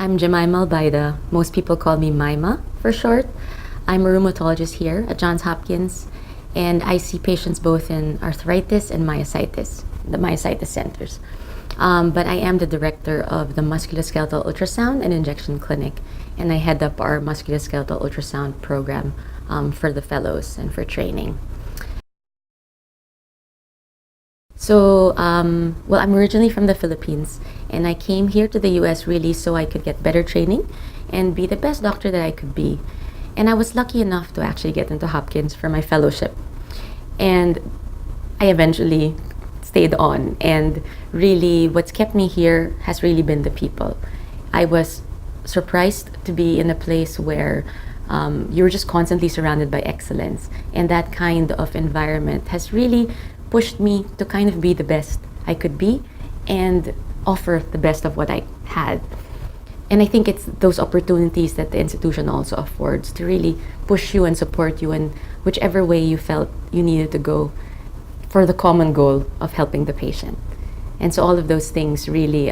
I'm Jemima Albayda. Most people call me Mima for short. I'm a rheumatologist here at Johns Hopkins, and I see patients both in arthritis and myositis, the myositis centers. But I am the director of the Musculoskeletal Ultrasound and Injection Clinic, and I head up our Musculoskeletal Ultrasound program for the fellows and for training. Well, I'm originally from the Philippines, and I came here to the US really so I could get better training and be the best doctor that I could be. And I was lucky enough to actually get into Hopkins for my fellowship. And I eventually stayed on, and really what's kept me here has really been the people. I was surprised to be in a place where you're just constantly surrounded by excellence, and that kind of environment has really pushed me to kind of be the best I could be and offer the best of what I had. And I think it's those opportunities that the institution also affords to really push you and support you in whichever way you felt you needed to go for the common goal of helping the patient. And so all of those things really,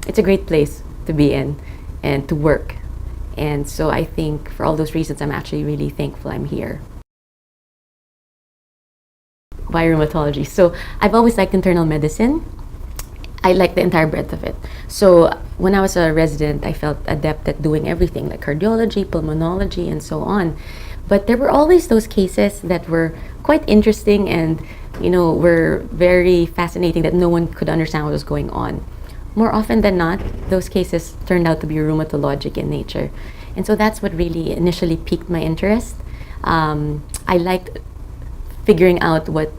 it's a great place to be in and to work. And so I think for all those reasons, I'm actually really thankful I'm here. Why rheumatology? So I've always liked internal medicine. I like the entire breadth of it. So when I was a resident, I felt adept at doing everything like cardiology, pulmonology, and so on. But there were always those cases that were quite interesting and were very fascinating that no one could understand what was going on. More often than not, those cases turned out to be rheumatologic in nature. And so that's what really initially piqued my interest. I liked figuring out what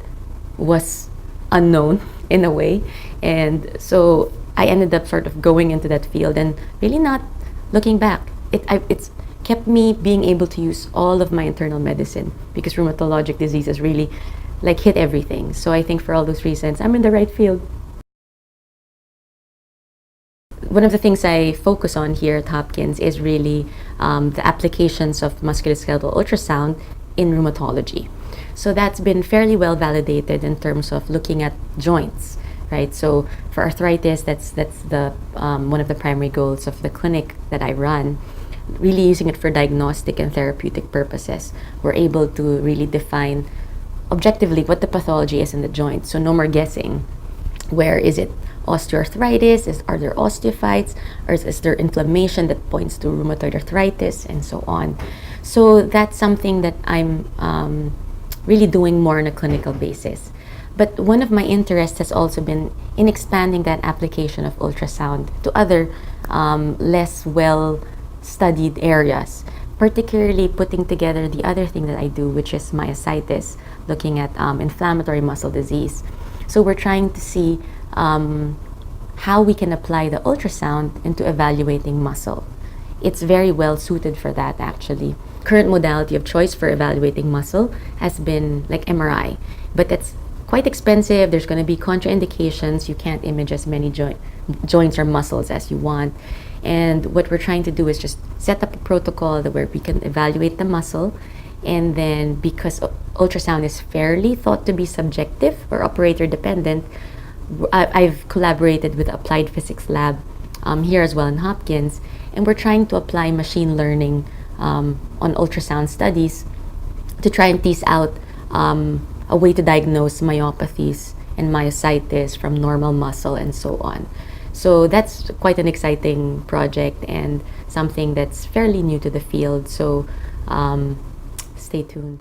was unknown in a way. And so I ended up sort of going into that field and really not looking back. It's kept me being able to use all of my internal medicine because rheumatologic diseases really hit everything. So I think for all those reasons, I'm in the right field. One of the things I focus on here at Hopkins is really the applications of musculoskeletal ultrasound in rheumatology. So that's been fairly well validated in terms of looking at joints, right? So for arthritis, that's the one of the primary goals of the clinic that I run. Really using it for diagnostic and therapeutic purposes, we're able to really define objectively what the pathology is in the joint. So no more guessing. Where is it? Osteoarthritis? Are there osteophytes? Or is there inflammation that points to rheumatoid arthritis and so on? So that's something that I'm really doing more on a clinical basis. But one of my interests has also been in expanding that application of ultrasound to other less well studied areas, particularly putting together the other thing that I do, which is myositis, looking at inflammatory muscle disease. So we're trying to see how we can apply the ultrasound into evaluating muscle. It's very well suited for that, actually. Current modality of choice for evaluating muscle has been like MRI, but that's quite expensive. There's going to be contraindications. You can't image as many joints or muscles as you want. And what we're trying to do is just set up a protocol where we can evaluate the muscle. And then because ultrasound is fairly thought to be subjective or operator dependent, I've collaborated with the Applied Physics Lab here as well in Hopkins, and we're trying to apply machine learning on ultrasound studies to try and tease out a way to diagnose myopathies and myositis from normal muscle and so on. So that's quite an exciting project and something that's fairly new to the field. So stay tuned.